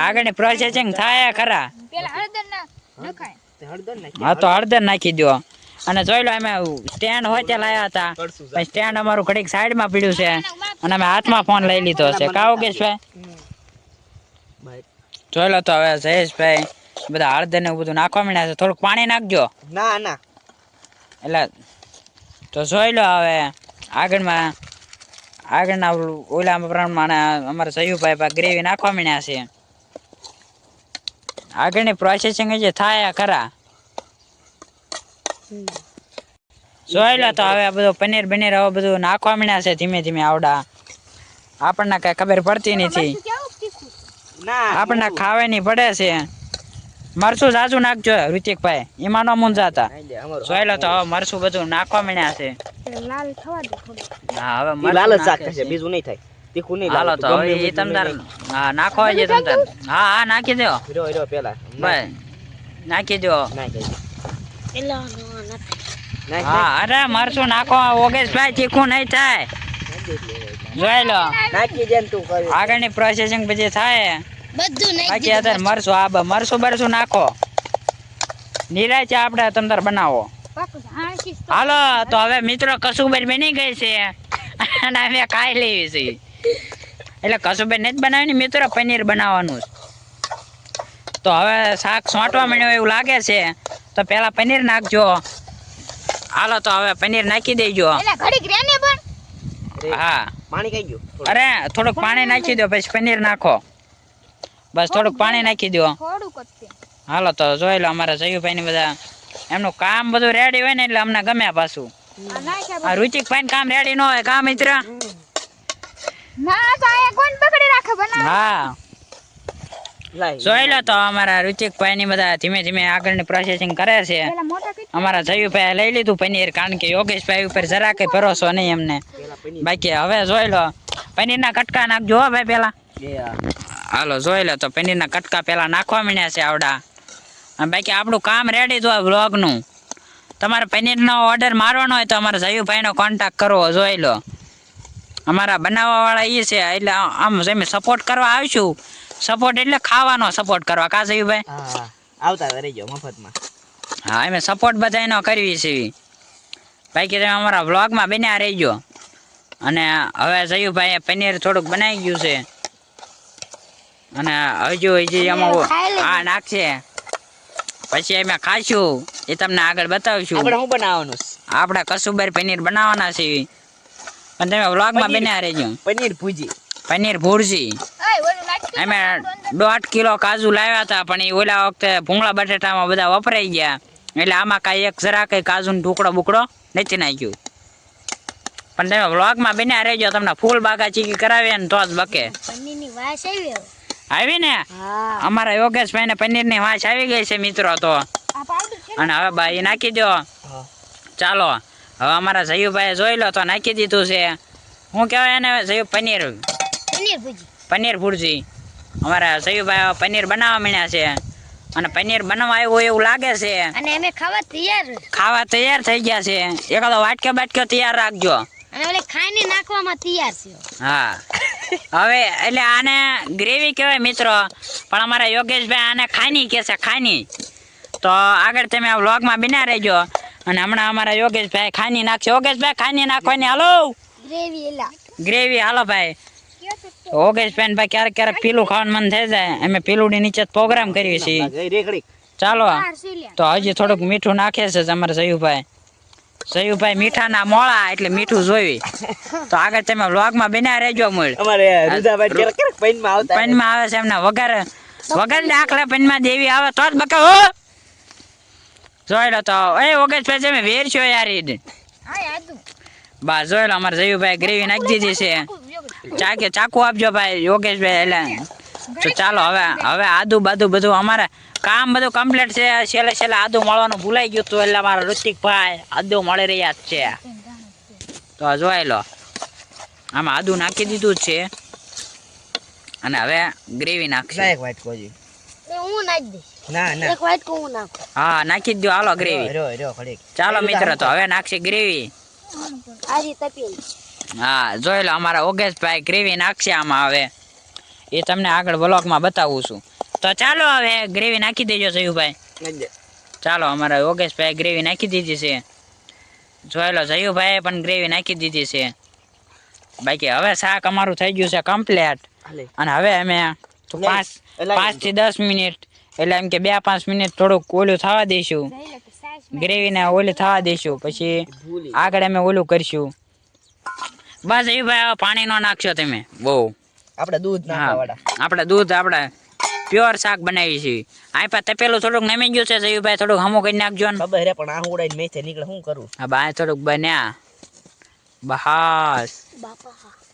Speaker 1: આગળની પ્રોસેસિંગ થાય ખરા.
Speaker 3: પેલા હળદર ના નખાય
Speaker 2: તે હળદર નાખી.
Speaker 1: હા તો હળદર નાખી દો અને જોઈ લો અમે સ્ટેન્ડ હોય ત્યાં લાવ્યા હતા
Speaker 2: કળશું
Speaker 1: પછી સ્ટેન્ડ અમારું ઘડીક સાઈડમાં પડ્યું છે અને અમે હાથમાં ફોન લઈ લીધો છે કાં યોગેશભાઈ?
Speaker 2: ભાઈ
Speaker 1: જોઈ લો તો હવે જયેશભાઈ બધા હળદર ને એવું બધું નાખવા માંડ્યા છે. થોડુંક પાણી નાખજો
Speaker 2: ના ના
Speaker 1: એટલે તો જોઈ લો હવે આગળના ઓલા પ્રમાણે અમારા સયુભાઈ ગ્રેવી નાખવા માંડ્યા છે. આગળની પ્રોસેસિંગ જે થાય ખરા. જોઈ લો તો હવે બધું પનીર બનીર હવે બધું નાખવા માંડ્યા છે ધીમે ધીમે આવડા. આપણને કઈ ખબર પડતી નથી
Speaker 3: કેવું તીખું
Speaker 2: ના
Speaker 1: આપણને ખાવાની પડે છે. મરચું જાજુ નાખજો ઋતિકભાઈ એમાં નો મૂંઝાતા. જોઈ લો તો હવે મરચું બધું નાખવા માંડ્યા છે.
Speaker 3: લાલ થવા દે થોડું.
Speaker 1: હા હવે
Speaker 2: ઈ
Speaker 1: મરચું
Speaker 2: લાલ જ શાક
Speaker 1: નાખે
Speaker 2: થશે
Speaker 1: છે.
Speaker 2: બીજું નહીં થાય. તીખું નહીં.
Speaker 1: હાલો તો હવે એ તમતાર હા નાખો છે તમતાર. હા નાખી દો
Speaker 2: હીરો હીરો પેલા
Speaker 1: બસ નાખી દો. હા અરે મરચું નાખો ઓગેશભાઈ તીખું નહીં થાય. જોઈ લો
Speaker 2: નાખી દે ને તું કરી.
Speaker 1: આગળની પ્રોસેસિંગ પછી થાય
Speaker 5: બધું
Speaker 1: બાકી અત્યારે મરચું મરચું બરચું નાખો નિરાય આપણે તમતાર બનાવો.
Speaker 3: પાકું હાંસી
Speaker 1: હાલો તો હવે મિત્રો કસુબર બની ગઈ છે અને અમે ખાઈ લેવી છે. એટલે કસુબર નથી બનાવી ને મિત્રો પનીર બનાવવાનું છે. તો હવે શાક છોંટવા માંડ્યું એવું લાગે છે તો પેલા પનીર નાખજો. હાલો તો હવે પનીર નાખી દેજો.
Speaker 3: એટલે ઘડીક રે ને પણ
Speaker 1: હા
Speaker 2: પાણી કઈ ગયું
Speaker 1: અરે થોડુંક પાણી નાખી દો પછી પનીર નાખો. બસ થોડુંક પાણી નાખી દો.
Speaker 3: થોડુંક જ તે
Speaker 1: હાલો તો જોઈ લો અમારા જયુભાઈ ની બધા એમનું કામ બધું રેડી હોય ને એટલે અમને ગમે પાછું.
Speaker 3: આ નાખ્યા
Speaker 1: આ ઋતિકભાઈ કામ રેડી ન હોય કા મિત્ર?
Speaker 3: ના તો આ કોણ પકડી રાખે બનાવ
Speaker 1: હા
Speaker 2: લાઈ
Speaker 1: જોઈ લો તો અમારા ઋતિકભાઈ ની બધા ધીમે ધીમે આગળની પ્રોસેસિંગ કરે છે.
Speaker 3: પેલા મોટા કઈ
Speaker 1: અમારા જયુભાઈ લઈ લીધું પનીર કારણ કે યોગેશભાઈ ઉપર જરા કઈ ભરોસો નહીં એમને.
Speaker 2: પેલા પનીર
Speaker 1: બાકી હવે જોઈ લો પનીરના કટકા નાખજો હો ભાઈ પેલા.
Speaker 2: બે
Speaker 1: હાલો જોઈ લો તો પનીરના કટકા પેલા નાખવા માંડ્યા છે આવડા અને બાકી આપણું કામ રેડી જ હોય વ્લોગનું. તમારે પનીરનો ઓર્ડર મારવાનો હોય તો અમારા જયુભાઈનો કોન્ટેક્ટ કરવો, જોઈ લો. અમારા બનાવવાવાળા એ છે, એટલે આમ અમે સપોર્ટ કરવા આવીશું. સપોર્ટ એટલે ખાવાનો સપોર્ટ કરવા, કા જયુભાઈ?
Speaker 2: હા આવતા રહી ગયો મફતમાં.
Speaker 1: હા, અમે સપોર્ટ બધાનો કરવી છે. બાકી તમે અમારા વ્લોગમાં બન્યા રહીજો. અને હવે જયુભાઈ પનીર થોડુંક બનાવી ગયું છે, અને હજી એમાં આ નાખશે, પછી અમે ખાશું, એ તમને આગળ બતાવશું.
Speaker 2: આપણે શું બનાવવાનું છે?
Speaker 1: આપણે કસુંબર પનીર બનાવવાના છે, પણ તમે વ્લોગમાં બન્યા રહેજો.
Speaker 2: પનીર ભુજી.
Speaker 1: પનીર ભુરજી.
Speaker 3: ઓય ઓલું નાખી
Speaker 1: અમે 1.5 કિલો કાજુ લાવ્યા હતા, પણ એ ઓલા વખતે ભૂંગળા બટેટામાં બધા વપરાઈ ગયા, એટલે આમાં કાંઈ એક જરા કઈ કાજુનો ટુકડો બુકડો નથી નાખ્યું. પણ તમે વ્લોગમાં બન્યા રહેજો, તમને ફૂલ બાગા ચીકી કરાવીએ ને તો જ બકે.
Speaker 5: પનીરની વાસ આવી હવે.
Speaker 1: આવી ને?
Speaker 5: હા
Speaker 1: અમારા યોગેશભાઈને પનીરની વાસ આવી ગઈ છે મિત્રો. તો
Speaker 3: આ પાવડર છે
Speaker 1: અને હવે ભાઈ નાખી દો.
Speaker 2: હા
Speaker 1: ચાલો હવે અમારા જયુભાઈ જોઈ લો તો નાખી દીધું છે. શું કહેવાય એને જયુ? પનીર
Speaker 5: પનીર ભુજી.
Speaker 1: પનીર ભુરજી. અમારા જયુભાઈ પનીર બનાવવા માંડ્યા છે, અને પનીર બનાવવા આવ્યું એવું લાગે છે.
Speaker 5: અને અમે ખાવા તૈયાર.
Speaker 1: ખાવા તૈયાર થઈ ગયા છે. એકાદો વાટક્યો બાટક્યો તૈયાર રાખજો.
Speaker 5: અને ઓલે ખાઈને નાખવામાં તૈયાર છે.
Speaker 1: હા, હવે એટલે આને ગ્રેવી કહેવાય મિત્રો, પણ અમારા યોગેશભાઈ આને ખાની કહે છે, ખાની. તો આગળ તમે આ વ્લોગમાં બન્યા રહેજો, અને હમણાં અમારા યોગેશભાઈ ખાની નાખશે. યોગેશભાઈ ખાની નાખવાની, હાલો
Speaker 5: ગ્રેવી એલા.
Speaker 1: ગ્રેવી. હાલો ભાઈ. યોગેશભાઈ ભાઈ ક્યારેક ક્યારેક પીલું ખાવાનું મન થઈ જાય, અમે પીલુંની નીચે પ્રોગ્રામ કરીએ છીએ.
Speaker 2: રેકડી.
Speaker 1: ચાલો
Speaker 3: બહાર સીલ્યા.
Speaker 1: તો હજી થોડુંક મીઠું નાખે છે અમારા જયુભાઈ. જયુભાઈ મીઠાના મોળા, એટલે મીઠું જોઈ. તો આગળ તમે વ્લોગમાં બન્યા રહેજો. મૂળ
Speaker 2: અમારે રુદાભાઈ ક્યારેક ક્યારેક પૈનમાં આવતા રહે.
Speaker 1: પનમાં આવે છે એમને વગર વગર દાખલા પનમાં દેવી આવે તો જ બકા. હો જોઈ લો તો એ ઓગેશભાઈ તમે વેર છો યાર.
Speaker 3: હા યાદું
Speaker 1: બસ જોઈ લો અમારા જયુભાઈ ગ્રેવી નાખી દીધી છે. ચાકુ આપજો ભાઈ યોગેશભાઈ. એટલે તો ચાલો હવે આદુ બાદુ બધું અમારે કામ બધું કમ્પ્લીટ છે. છેલ્લે આદુ મળવાનું ભૂલાઈ ગયું હતું, એટલે અમારા ઋતિકભાઈ આદુ મળી રહ્યા જ છે. તો જોઈ લો આમાં આદુ નાખી દીધું જ છે, અને હવે ગ્રેવી નાખશે.
Speaker 2: એક વાટકો હજી.
Speaker 5: એ હું નાખી દઈશ.
Speaker 2: ના ના
Speaker 5: એક વાટકો હું નાખું.
Speaker 1: હા નાખી જ દો. હાલો ગ્રેવી.
Speaker 2: રહ્યો ઘડીક.
Speaker 1: ચાલો મિત્રો, તો હવે નાખશે ગ્રેવી.
Speaker 5: આજી તપેલી.
Speaker 1: હા જોઈ લો અમારા ઓગેશભાઈ ગ્રેવી નાખશે આમાં. હવે એ તમને આગળ વ્લોગમાં બતાવું છું. તો ચાલો હવે ગ્રેવી નાખી દેજો જયુભાઈ. ચાલો અમારા યોગેશભાઈ ગ્રેવી નાખી દીધી છે. જોઈ લો જયુભાઈએ પણ ગ્રેવી નાખી દીધી છે. બાકી હવે શાક અમારું થઈ ગયું છે કમ્પ્લીટ, અને હવે અમે 5 થી 10 મિનિટ, એટલે એમ કે 2-5 મિનિટ થોડુંક ઓલું થવા દઈશું, ગ્રેવીને ઓલું થવા દઈશું, પછી આગળ અમે ઓલું કરશું. બસ જયુભાઈ હવે પાણી નો નાખશો તમે બહુ.
Speaker 2: આપણે દૂધ નાખવા વાળા.
Speaker 1: આપણે દૂધ આપણે પ્યોર શાક બનાવી છીએ. આ પા તપેલું થોડુંક નમી ગયું છે જયુભાઈ, થોડુંક હમું કરી નાખજો ને.
Speaker 2: ખબર હે, પણ આ ઉડાઈને મેથે નીકળે શું કરું?
Speaker 1: હા બા થોડુંક બન્યા બહાસ.
Speaker 5: બાપા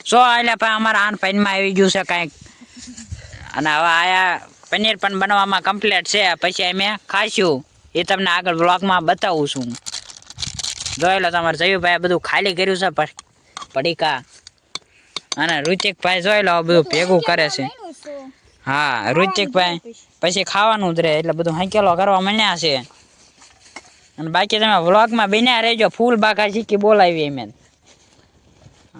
Speaker 1: સો એટલે ભાઈ અમારા આન પાનમાં આવી ગયું છે કાંઈક, અને હવે આયા પનીર પણ બનાવવામાં કમ્પ્લીટ છે. પછી અમે ખાઈશું, એ તમને આગળ બ્લોગમાં બતાવું છું. જોઈ લો તમારે જયુભાઈ બધું ખાલી કર્યું છે પડીકા, અને ઋતિકભાઈ જોઈ લો બધું ભેગું કરે છે. હા ઋતિકભાઈ પછી ખાવાનું જ રહે, એટલે બધું હાંકેલો કરવા માંડ્યા છે. અને બાકી તમે વ્લોગમાં બન્યા રહેજો. ફૂલ બાકા શીખી બોલાવી એમ.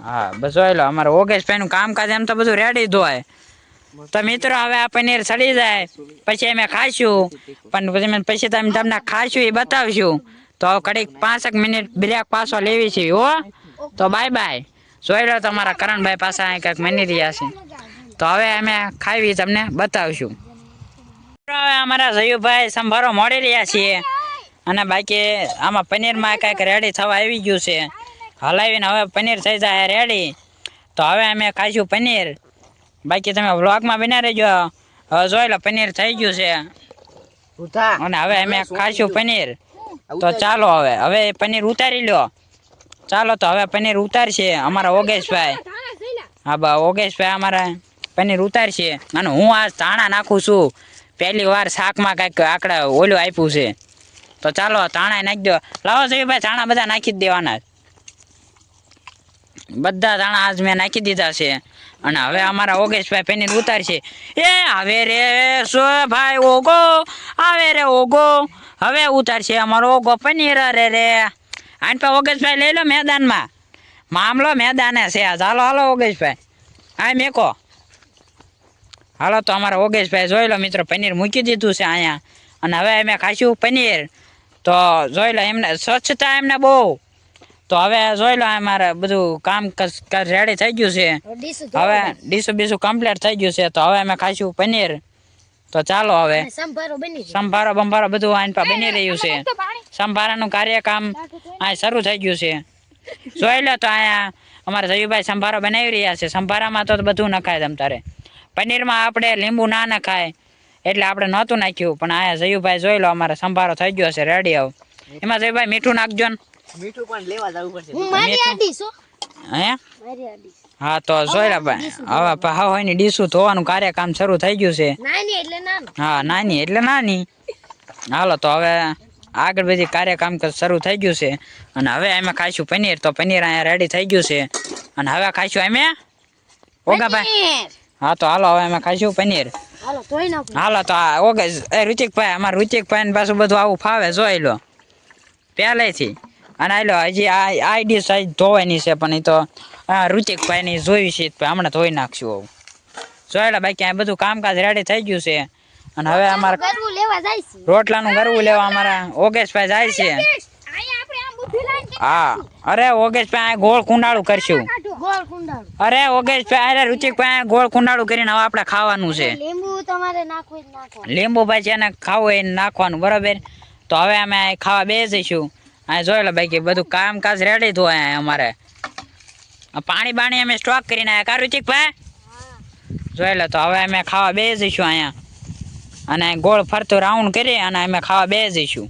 Speaker 1: હા બસ જોઈ લો અમારે ઓગેશભાઈનું કામકાજ એમ તો બધું રેડી જ હોય. તો મિત્રો હવે આ પનીર સડી જાય પછી અમે ખાઈશું, પણ પછી તમે તમને ખાઈશું એ બતાવશું. તો કડીક 5 મિનિટ બ્રેક પાછો લેવી છે. હો તો બાય બાય. જોઈ લો તમારા કરણભાઈ પાસે કંઈક મની રહ્યા છે. તો હવે અમે ખાવી તમને બતાવશું. હવે અમારા જયુભાઈ સંભારો મોડી રહ્યા છીએ, અને બાકી આમાં પનીરમાં કંઈક રેડી થવા આવી ગયું છે. હલાવીને હવે પનીર થઈ જાય રેડી. તો હવે અમે ખાઈશું પનીર. બાકી તમે વ્લોગમાં બના રહેજો. હવે જોઈ લો પનીર થઈ ગયું છે, અને હવે અમે ખાઈશું પનીર. તો ચાલો હવે પનીર ઉતારી લો. ચાલો તો હવે પનીર ઉતારશે અમારા ઓગેશભાઈ. હા બા ઓગેશભાઈ અમારા પનીર ઉતારશે, અને હું આ ધાણા નાખું છું. પહેલી વાર શાકમાં કાંઈક આકડા ઓલું આપ્યું છે. તો ચાલો ધાણા નાખી દો. લાવો જયુભાઈ ધાણા બધા નાખી જ દેવાના. બધા દાણા આજ મેં નાખી દીધા છે અને હવે અમારા ઓગેશભાઈ પનીર ઉતારશે. એ આવે રે સો ભાઈ ઓગો, આવે રે ઓગો, હવે ઉતારશે અમારો ઓગો પનીર. અરે રે આન પે ઓગેશભાઈ લઈ લો મેદાનમાં, મામલો મેદાને છે આજ. હાલો હાલો ઓગેશભાઈ, આ મેકો. હાલો તો અમારા ઓગેશભાઈ જોઈ લો મિત્રો, પનીર મૂકી દીધું છે અહીંયા અને હવે અમે ખાઈશું પનીર. તો જોઈ લો એમને સ્વચ્છતા એમને બહુ. તો હવે જોઈ લો અમારે બધું કામ રેડી થઈ ગયું છે. હવે ડીશું બીસું કમ્પ્લીટ થઈ ગયું છે. તો હવે અમે ખાઈશું પનીર. તો ચાલો હવે સંભારો બંભારો બધું આઈન પા બની રહ્યું છે. સંભારાનું કાર્યકામ આ શરૂ થઈ ગયું છે. જોઈ લો તો અહીંયા અમારા જયુભાઈ સંભારો બનાવી રહ્યા છે. સંભારામાં તો બધું નખાય તમ તારે. પનીરમાં આપણે લીંબુ ના નખાય એટલે આપણે નહોતું નાખ્યું, પણ અહીંયા જયુભાઈ જોઈ લો અમારે સંભારો થઈ ગયો છે રેડી. આવ એમાં જયુભાઈ મીઠું નાખજો ને.
Speaker 2: મીઠું પણ લેવા જવું પડશે.
Speaker 5: હું મારી આડી છું.
Speaker 1: હે
Speaker 5: મારી આડી.
Speaker 1: હા તો જોઈ લો ભાઈ, હવે હવાની ડીશું ધોવાનું કાર્યકામ શરૂ થઈ ગયું છે.
Speaker 5: નાની એટલે નાનું.
Speaker 1: હા નાની એટલે નાની. હાલો તો હવે આગળ બધી કાર્યકામ શરૂ થઈ ગયું છે અને હવે અમે ખાઈશું પનીર. તો પનીર અહીંયા રેડી થઈ ગયું છે અને હવે ખાઈશું અમે ઓગાભાઈ. હા તો હાલો હવે અમે ખાઈશું પનીર.
Speaker 5: હાલો ધોઈ નાખો.
Speaker 1: હાલો તો આ ઓગે ઋતિકભાઈ, અમારા ઋતિકભાઈ ને પાછું બધું આવું ફાવે જોઈ લો પહેલેથી. અને આ લો હજી આ ડીશ ધોવાની છે, પણ એ તો ઋતિકભાઈ ની જોઈ છે હમણાં ધોઈ નાખશું. આવું જોઈ લો બાકી આ બધું કામકાજ રેડી થઈ ગયું છે અને હવે અમારે
Speaker 5: ગરવું લેવા જાય છે.
Speaker 1: રોટલાનું ગરવું લેવા અમારા ઓગેશભાઈ જાય છે. હા અરે ઓગેશભાઈ ગોળ કુંડાળું કરશું.
Speaker 5: ગોળ કુંડાળું.
Speaker 1: અરે ઓગેશભાઈ અરે ઋતિકભાઈ ગોળ કુંડાળું કરીને હવે આપણે ખાવાનું છે.
Speaker 5: લીંબુ તમારે નાખવું જ નાખો.
Speaker 1: લીંબુ ભાઈ છે ને ખાવું હોય એને નાખવાનું બરાબર. તો હવે અમે ખાવા બે જઈશું. અહીં જોઈ લો બાકી બધું કામકાજ રેડી થયું અહીંયા અમારે. પાણી બાણી અમે સ્ટોક કરીને આવ્યા કા ઋતિકભાઈ? જોઈ લો તો હવે અમે ખાવા બે જઈશું અહીંયા અને ગોળ ફરતું રાઉન્ડ કરી અને અમે ખાવા બે જઈશું.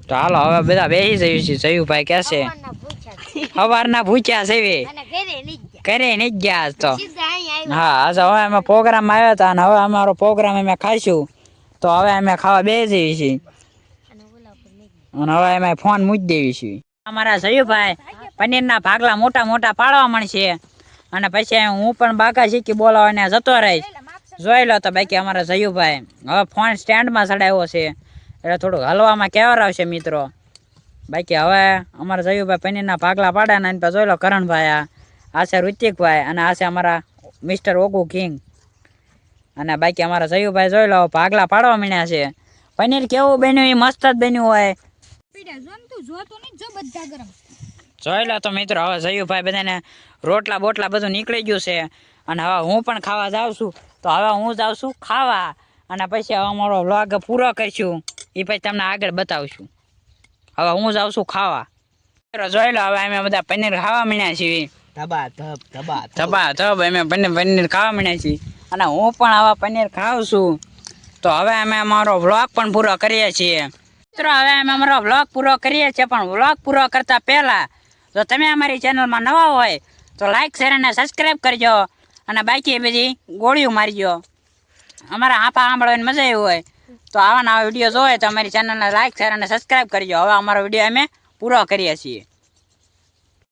Speaker 1: તો હાલો હવે બધા બેસી જઈએ છીએ. જયુભાઈ કહેશે
Speaker 5: સવારના ભૂખ્યા છે.
Speaker 1: સવારના ભૂખ્યા છે
Speaker 5: અને ઘરે નહીં ગયા.
Speaker 1: કરે નહીં જ ગયા આજ તો.
Speaker 5: સીધા અહીંયા આવ્યા.
Speaker 1: હા આજે હવે અમે પ્રોગ્રામ આવ્યા હતા અને હવે અમારો પ્રોગ્રામ અમે ખાઈશું. તો હવે અમે ખાવા બે જઈએ છીએ
Speaker 5: અને ઓલા ઉપર નહીં
Speaker 1: અને
Speaker 5: ગયા.
Speaker 1: હવે અમે ફોન મૂકી દેવી છીએ. અમારા જયુભાઈ પનીરના ભાગલા મોટા મોટા પાડવા મળશે અને પછી હું પણ બાકા શીખી બોલાવાને જતો રહીશ. જોઈ લો તો બાકી અમારા જયુભાઈ હવે ફોન સ્ટેન્ડમાં ચડાવ્યો છે એટલે થોડુંક હલવામાં કેવર આવશે મિત્રો. બાકી હવે અમારા જયુભાઈ પનીરના ભાગલા પાડે ને જોઈ લો કરણભાઈ, આ છે ઋતિકભાઈ અને આ છે અમારા મિસ્ટર ઓગુ કિંગ. અને બાકી અમારા જયુભાઈ જોઈ લો ભાગલા પાડવા માંડ્યા છે. પનીર કેવું બન્યું એ મસ્ત જ બન્યું હોય. જોઈ લો તો મિત્રો હવે જયુભાઈ બધાને રોટલા બોટલા બધું નીકળી ગયું છે અને હવે હું પણ ખાવા જાઉં છું. તો હવે હું જાઉં છું ખાવા અને પછી હવે અમારો વ્લોગ પૂરો કરીશું. એ પછી તમને આગળ બતાવશું. હવે હું જાઉં છું ખાવા. જોઈ લો હવે અમે બધા પનીર ખાવા માંડ્યા છીએ.
Speaker 2: ધબા ધબ ધબા ધબ.
Speaker 1: ધબા ધબ અમે પનીર ખાવા માંડ્યા છીએ અને હું પણ આવા પનીર ખાઉં છું. તો હવે અમે અમારો વ્લોગ પણ પૂરો કરીએ છીએ મિત્રો. હવે અમે અમારો વ્લોગ પૂરો કરીએ છીએ, પણ વ્લોગ પૂરો કરતા પહેલા જો તમે અમારી ચેનલમાં નવા હોય તો લાઈક શેર અને સબસ્ક્રાઈબ કરજો અને બાકી બધી ગોળીઓ મારજો. અમારા હાપા સાંભળવાની મજા આવી હોય તો આવા નવા વિડીયો જોવે તો અમારી ચેનલને લાઈક શેર અને સબસ્ક્રાઈબ કરજો. હવે અમારો વિડીયો અમે પૂરો કરીએ છીએ.